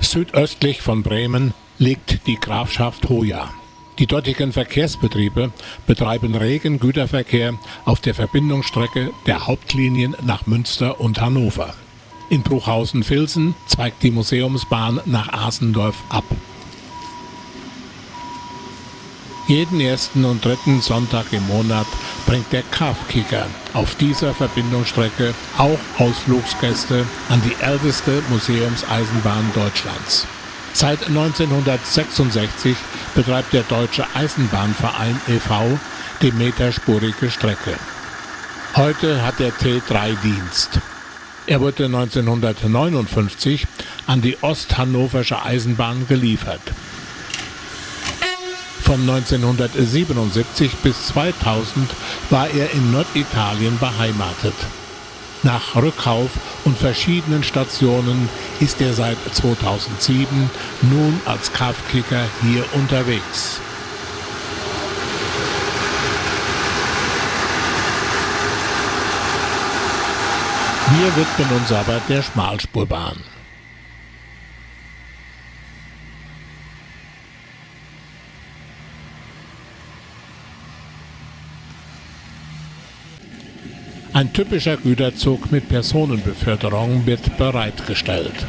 Südöstlich von Bremen liegt die Grafschaft Hoya. Die dortigen Verkehrsbetriebe betreiben regen Güterverkehr auf der Verbindungsstrecke der Hauptlinien nach Münster und Hannover. In Bruchhausen-Vilsen zweigt die Museumsbahn nach Asendorf ab. Jeden ersten und dritten Sonntag im Monat bringt der Kafkicker auf dieser Verbindungsstrecke auch Ausflugsgäste an die älteste Museumseisenbahn Deutschlands. Seit 1966 betreibt der Deutsche Eisenbahnverein e.V. die meterspurige Strecke. Heute hat der T3 Dienst. Er wurde 1959 an die Osthannoversche Eisenbahn geliefert. Von 1977 bis 2000 war er in Norditalien beheimatet. Nach Rückkauf und verschiedenen Stationen ist er seit 2007 nun als Kafkicker hier unterwegs. Wir widmen uns aber der Schmalspurbahn. Ein typischer Güterzug mit Personenbeförderung wird bereitgestellt.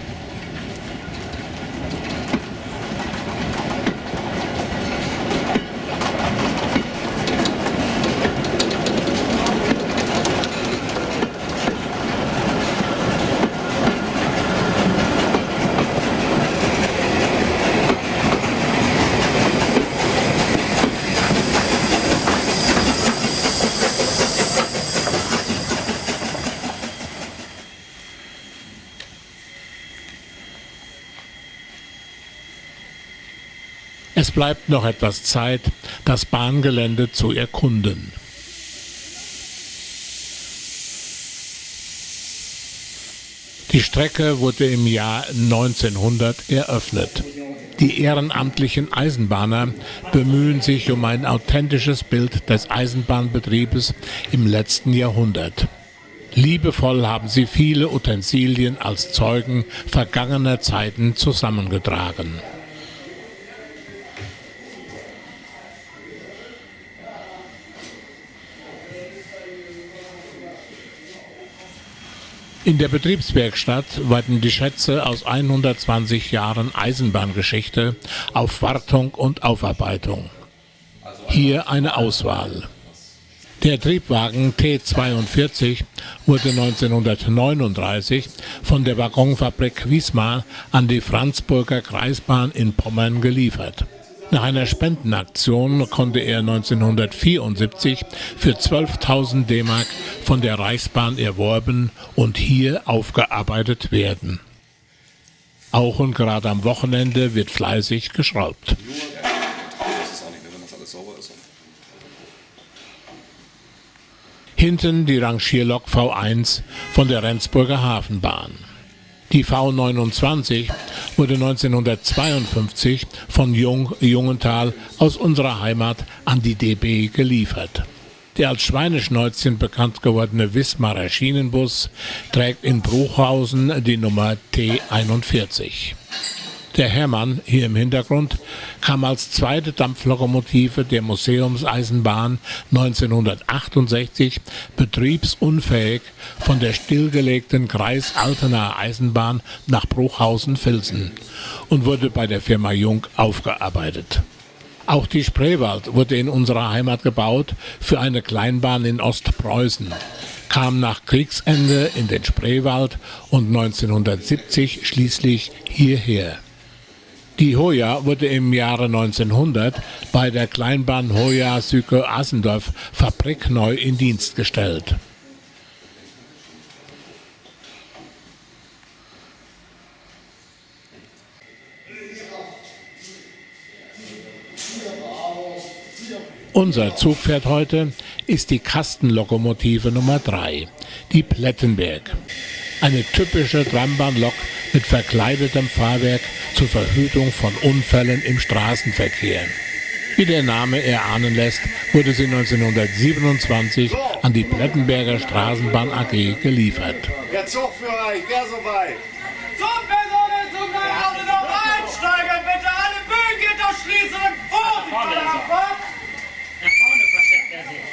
Es bleibt noch etwas Zeit, das Bahngelände zu erkunden. Die Strecke wurde im Jahr 1900 eröffnet. Die ehrenamtlichen Eisenbahner bemühen sich um ein authentisches Bild des Eisenbahnbetriebes im letzten Jahrhundert. Liebevoll haben sie viele Utensilien als Zeugen vergangener Zeiten zusammengetragen. In der Betriebswerkstatt warten die Schätze aus 120 Jahren Eisenbahngeschichte auf Wartung und Aufarbeitung. Hier eine Auswahl. Der Triebwagen T42 wurde 1939 von der Waggonfabrik Wismar an die Franzburger Kreisbahn in Pommern geliefert. Nach einer Spendenaktion konnte er 1974 für 12.000 D-Mark von der Reichsbahn erworben und hier aufgearbeitet werden. Auch und gerade am Wochenende wird fleißig geschraubt. Hinten die Rangierlok V1 von der Rendsburger Hafenbahn. Die V29 wurde 1952 von Jungenthal aus unserer Heimat an die DB geliefert. Der als Schweineschnäuzchen bekannt gewordene Wismarer Schienenbus trägt in Bruchhausen die Nummer T41. Der Hermann, hier im Hintergrund, kam als zweite Dampflokomotive der Museumseisenbahn 1968 betriebsunfähig von der stillgelegten Kreis-Altenaer Eisenbahn nach Bruchhausen-Vilsen und wurde bei der Firma Jung aufgearbeitet. Auch die Spreewald wurde in unserer Heimat gebaut für eine Kleinbahn in Ostpreußen, kam nach Kriegsende in den Spreewald und 1970 schließlich hierher. Die Hoya wurde im Jahre 1900 bei der Kleinbahn Hoya-Süke-Asendorf fabrikneu in Dienst gestellt. Unser Zugpferd heute ist die Kastenlokomotive Nummer 3, die Plettenberg. Eine typische Trambahnlok mit verkleidetem Fahrwerk zur Verhütung von Unfällen im Straßenverkehr. Wie der Name erahnen lässt, wurde sie 1927 an die Plettenberger Straßenbahn AG geliefert. Der Zug für euch, wer so weit? Zugpersonen zum Neuhausen ausschließen und Vorsicht, meine Abfahrt! Nach vorne versteckt er sich.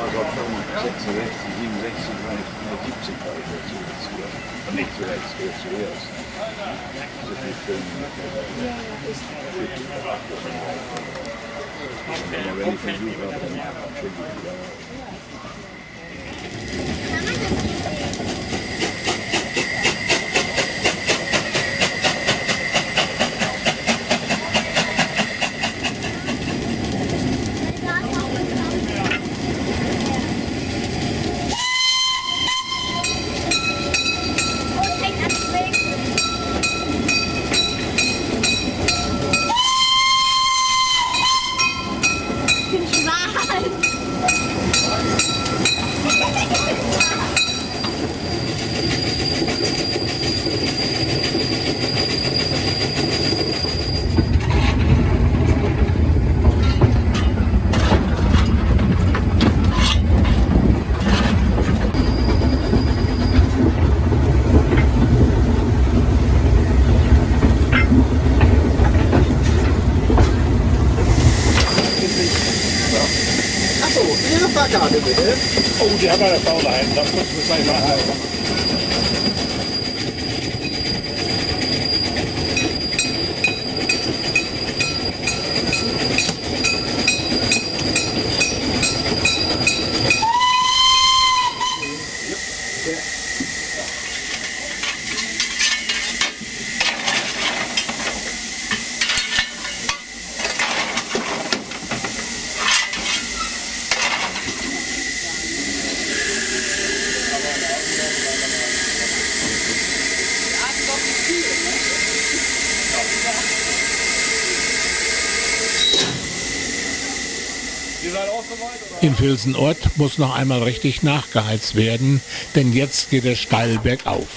Also 65, 67, 70 war ich dazu. Und nicht zuletzt, zuerst. Also die Filme. Aber wenn ich versuche, dann Ihre Fahrkarte bitte. Oh, die hat meine Frau daheim. Das muss ich gleich mal haben. In Vilsenort muss noch einmal richtig nachgeheizt werden, denn jetzt geht es steil bergauf.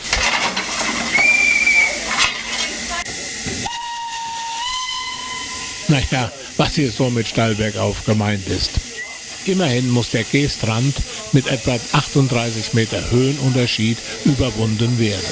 Naja, was hier so mit steil bergauf gemeint ist. Immerhin muss der Geestrand mit etwa 38 Meter Höhenunterschied überwunden werden.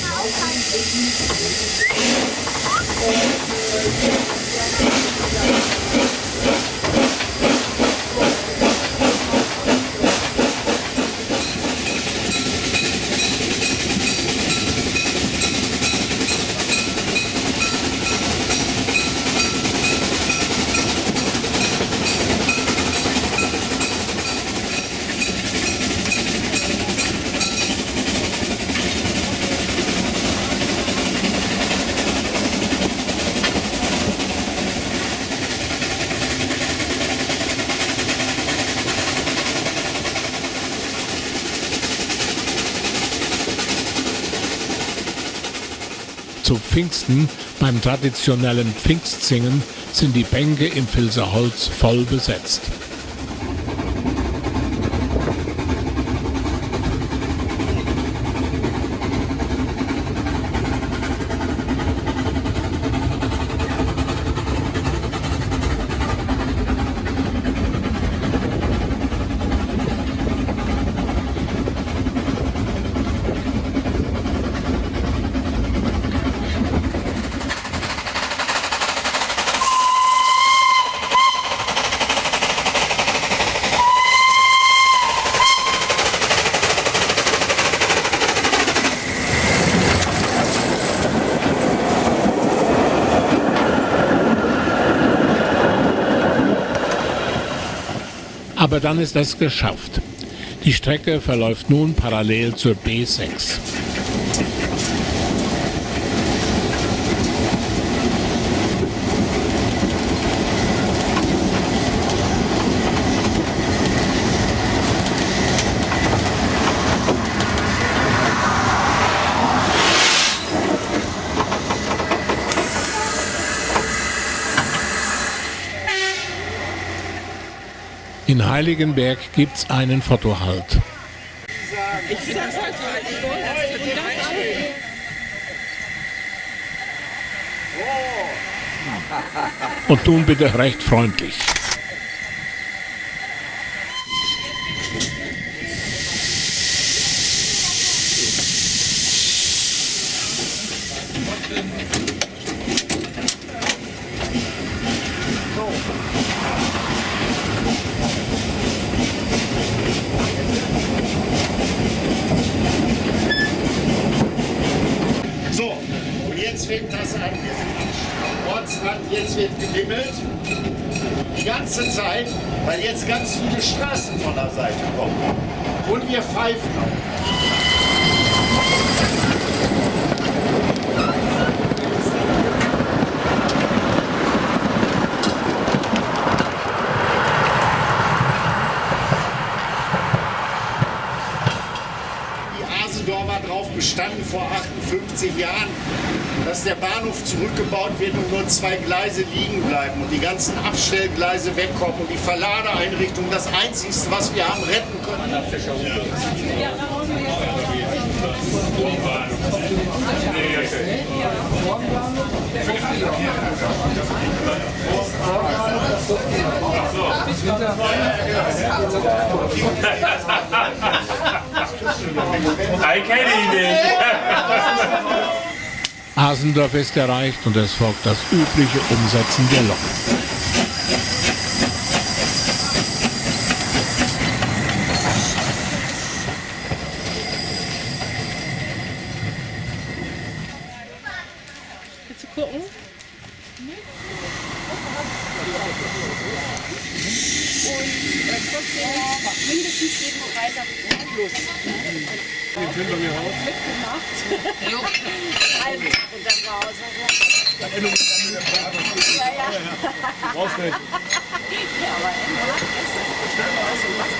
Zu Pfingsten, beim traditionellen Pfingstsingen, sind die Bänke im Vilser Holz voll besetzt. Aber dann ist es geschafft. Die Strecke verläuft nun parallel zur B6. In Heiligenberg gibt's einen Fotohalt. Ich finde das halt so Und nun bitte recht freundlich. So, und jetzt fängt das an. Wir sind am Ortsrand, jetzt wird gewimmelt. Die ganze Zeit, weil jetzt ganz viele Straßen von der Seite kommen. Und wir pfeifen auch. War drauf bestanden vor 58 Jahren, dass der Bahnhof zurückgebaut wird und nur 2 Gleise liegen bleiben und die ganzen Abstellgleise wegkommen und die Verladeeinrichtung das Einzige, was wir haben retten können. Ich kenne ihn nicht. Asendorf ist erreicht und es folgt das übliche Umsetzen der Lok. Willst du gucken? Und trotzdem mindestens jeden Freitag plus. Mitgemacht. Jo. Und dann war es ja, ja. Brauchst nicht. Ja, aber er macht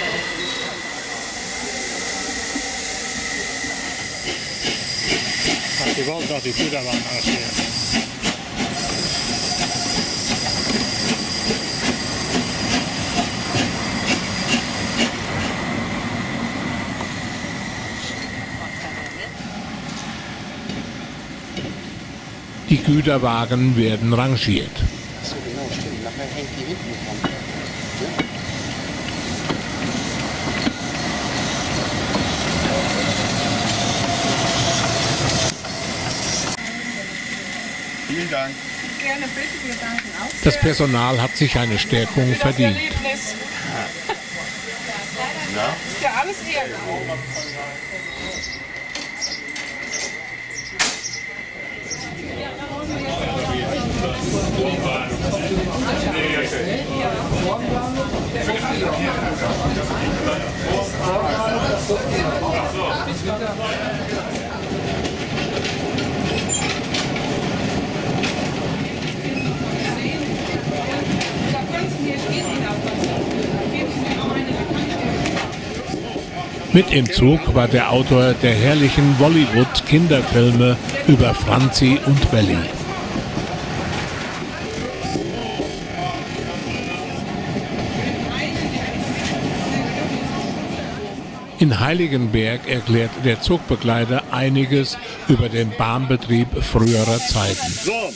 es. Die wollen doch die Güterbahn arrangieren. Die Güterwagen werden rangiert. So genau, stimmt. Nachher hängt die hinten dran. Vielen Dank. Gerne, bitte, wir danken auch. Das Personal hat sich eine Stärkung verdient. Ist ja alles hergekommen. Mit im Zug war der Autor der herrlichen Bollywood-Kinderfilme über Franzi und Belly. In Heiligenberg erklärt der Zugbegleiter einiges über den Bahnbetrieb früherer Zeiten. So,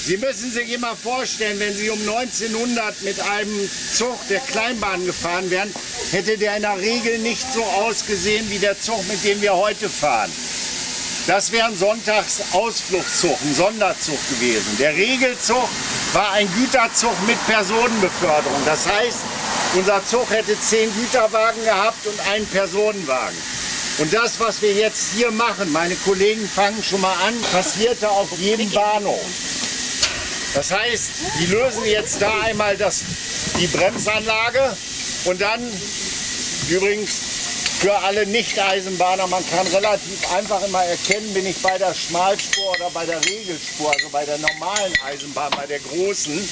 Sie müssen sich immer vorstellen, wenn Sie um 1900 mit einem Zug der Kleinbahn gefahren wären, hätte der in der Regel nicht so ausgesehen wie der Zug, mit dem wir heute fahren. Das wäre ein Sonntagsausflugszug, ein Sonderzug gewesen. Der Regelzug war ein Güterzug mit Personenbeförderung. Das heißt, unser Zug hätte 10 Güterwagen gehabt und einen Personenwagen. Und das, was wir jetzt hier machen, meine Kollegen fangen schon mal an, passierte auf jedem Bahnhof. Das heißt, die lösen jetzt da einmal die Bremsanlage und dann, übrigens für alle Nicht-Eisenbahner, man kann relativ einfach immer erkennen, bin ich bei der Schmalspur oder bei der Regelspur, also bei der normalen Eisenbahn, bei der großen.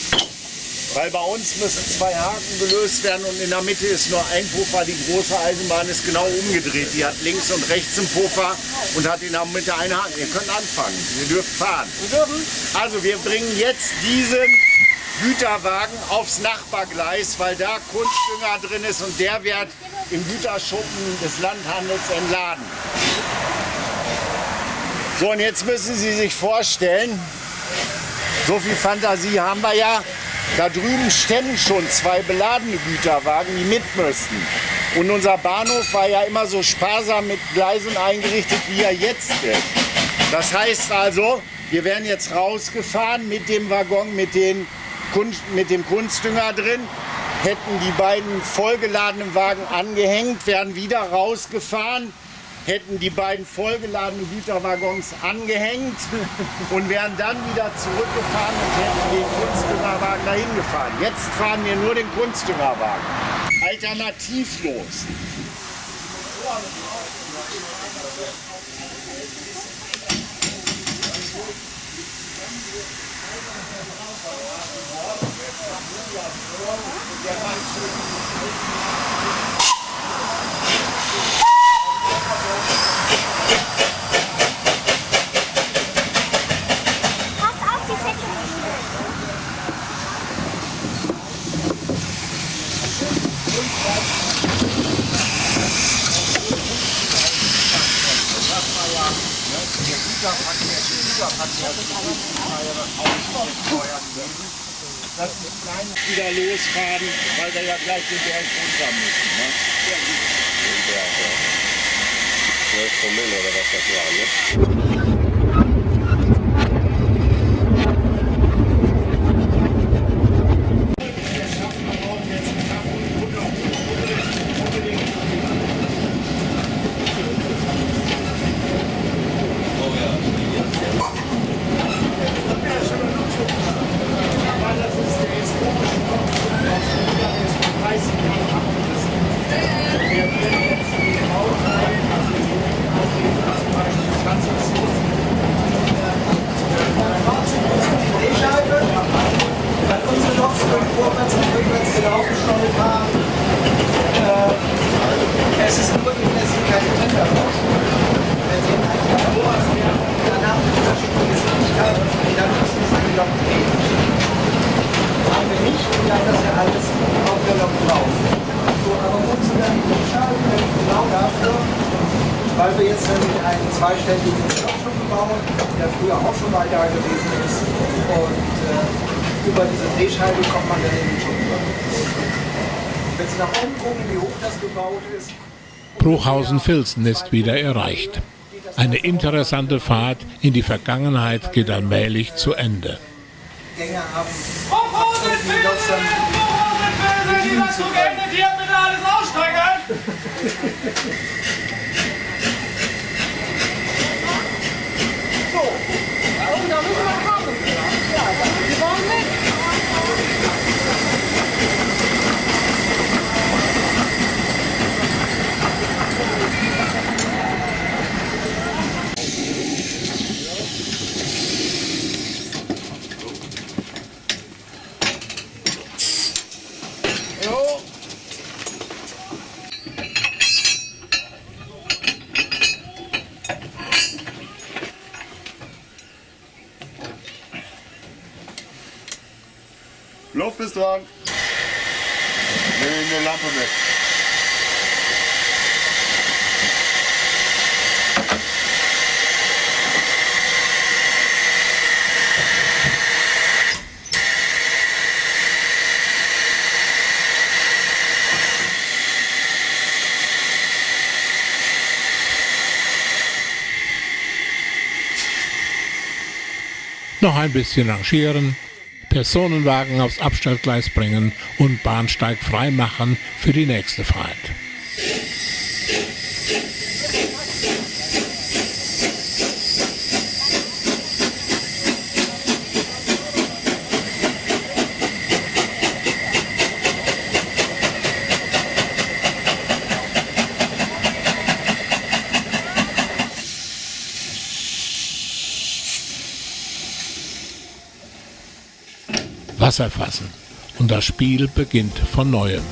Weil bei uns müssen 2 Haken gelöst werden und in der Mitte ist nur ein Puffer. Die große Eisenbahn ist genau umgedreht. Die hat links und rechts einen Puffer und hat in der Mitte einen Haken. Ihr könnt anfangen, ihr dürft fahren. Also wir bringen jetzt Güterwagen aufs Nachbargleis, weil da Kunstdünger drin ist und der wird im Güterschuppen des Landhandels entladen. So, und jetzt müssen Sie sich vorstellen, so viel Fantasie haben wir ja, da drüben stehen schon 2 beladene Güterwagen, die mit müssten. Und unser Bahnhof war ja immer so sparsam mit Gleisen eingerichtet, wie er jetzt ist. Das heißt also, wir werden jetzt rausgefahren mit dem Waggon, mit dem Kunstdünger drin, hätten die beiden vollgeladenen Wagen angehängt, werden wieder rausgefahren, hätten die beiden vollgeladenen Güterwaggons angehängt und wären dann wieder zurückgefahren und hätten den Kunstdüngerwagen dahin gefahren. Jetzt fahren wir nur den Kunstdüngerwagen. Alternativlos. Passt auf die Säcke. Dass die Kleinen wieder losfahren, weil wir ja gleich den Berg runter müssen. Ne? 12 Promille oder was das war, ne? Es ist nur durchlässig, keine Kinder raus. Wenn Sie danach die unterschiedliche Geschwindigkeit, dann müssen Sie die Lok drehen. Haben wir nicht, und dann das ja alles auf der Lok drauf. So, aber gut zu werden, genau dafür, weil wir jetzt nämlich einen zweiständigen Lokschwung bauen, der früher auch schon mal da gewesen ist. Und über diese Drehscheibe kommt man dann in den Schwung. Wenn Sie nach oben gucken, wie hoch das gebaut ist. Bruchhausen-Vilsen ist wieder erreicht. Eine interessante Fahrt in die Vergangenheit geht allmählich zu Ende. Gänge haben. Lieber zu Ende, hier bitte alles aussteigen! Und da müssen wir kommen. Ja, die wollen mit. Luft ist dran. Eine Lampe mit. Noch ein bisschen rangieren, Personenwagen aufs Abstellgleis bringen und Bahnsteig frei machen für die nächste Fahrt. Wasser fassen und das Spiel beginnt von neuem.